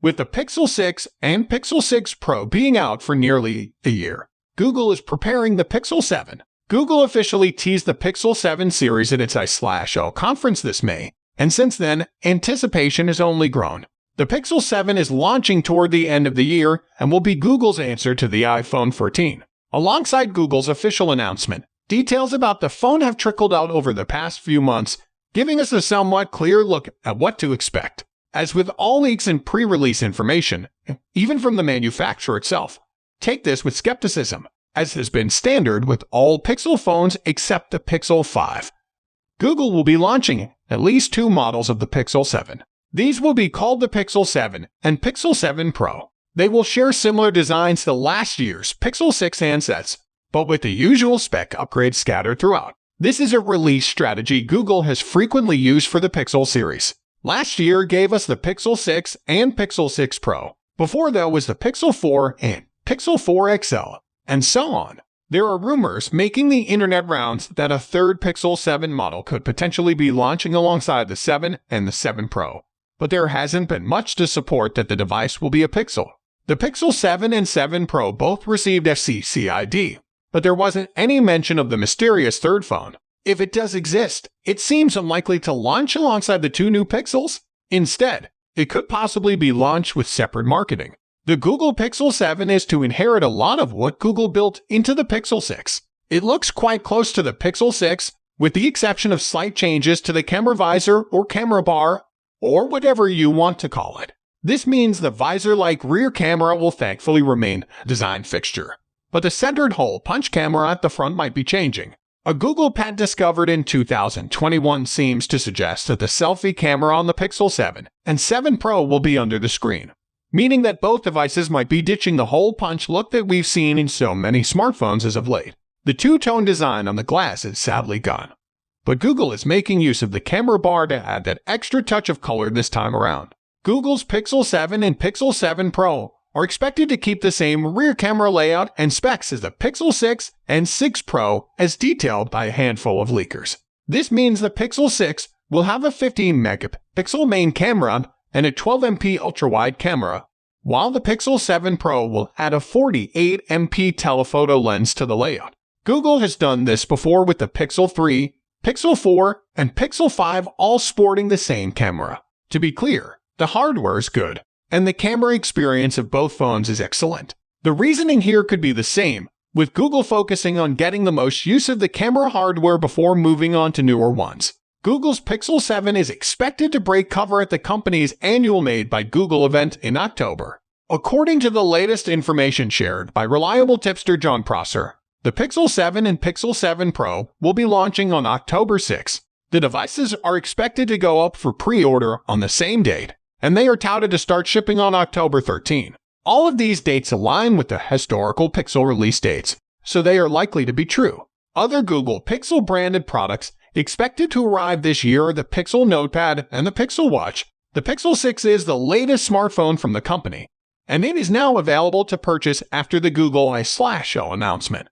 With the Pixel 6 and Pixel 6 Pro being out for nearly a year, Google is preparing the Pixel 7. Google officially teased the Pixel 7 series at its I/O conference this May, and since then, anticipation has only grown. The Pixel 7 is launching toward the end of the year and will be Google's answer to the iPhone 14. Alongside Google's official announcement, details about the phone have trickled out over the past few months, giving us a somewhat clear look at what to expect. As with all leaks and pre-release information, even from the manufacturer itself, take this with skepticism, as has been standard with all Pixel phones except the Pixel 5. Google will be launching at least 2 models of the Pixel 7. These will be called the Pixel 7 and Pixel 7 Pro. They will share similar designs to last year's Pixel 6 handsets, but with the usual spec upgrades scattered throughout. This is a release strategy Google has frequently used for the Pixel series. Last year gave us the Pixel 6 and Pixel 6 Pro. Before that was the Pixel 4 and Pixel 4 XL, and so on. There are rumors making the internet rounds that a third Pixel 7 model could potentially be launching alongside the 7 and the 7 Pro, but there hasn't been much to support that the device will be a Pixel. The Pixel 7 and 7 Pro both received Spceial, but there wasn't any mention of the mysterious third phone. If it does exist, it seems unlikely to launch alongside the 2 new Pixels. Instead, it could possibly be launched with separate marketing. The Google Pixel 7 is to inherit a lot of what Google built into the Pixel 6. It looks quite close to the Pixel 6, with the exception of slight changes to the camera visor or camera bar, or whatever you want to call it. This means the visor-like rear camera will thankfully remain a design fixture, but the centered hole punch camera at the front might be changing. A Google patent discovered in 2021 seems to suggest that the selfie camera on the Pixel 7 and 7 Pro will be under the screen, meaning that both devices might be ditching the hole punch look that we've seen in so many smartphones as of late. The two-tone design on the glass is sadly gone, but Google is making use of the camera bar to add that extra touch of color this time around. Google's Pixel 7 and Pixel 7 Pro are expected to keep the same rear camera layout and specs as the Pixel 6 and 6 Pro as detailed by a handful of leakers. This means the Pixel 6 will have a 15-megapixel main camera and a 12MP ultra-wide camera, while the Pixel 7 Pro will add a 48MP telephoto lens to the layout. Google has done this before with the Pixel 3, Pixel 4, and Pixel 5 all sporting the same camera. To be clear, the hardware is good, and the camera experience of both phones is excellent. The reasoning here could be the same, with Google focusing on getting the most use of the camera hardware before moving on to newer ones. Google's Pixel 7 is expected to break cover at the company's annual Made by Google event in October. According to the latest information shared by reliable tipster John Prosser, the Pixel 7 and Pixel 7 Pro will be launching on October 6. The devices are expected to go up for pre-order on the same date, and they are touted to start shipping on October 13. All of these dates align with the historical Pixel release dates, so they are likely to be true. Other Google Pixel branded products expected to arrive this year are the Pixel Notepad and the Pixel Watch. The Pixel 6 is the latest smartphone from the company, and it is now available to purchase after the Google I/O announcement.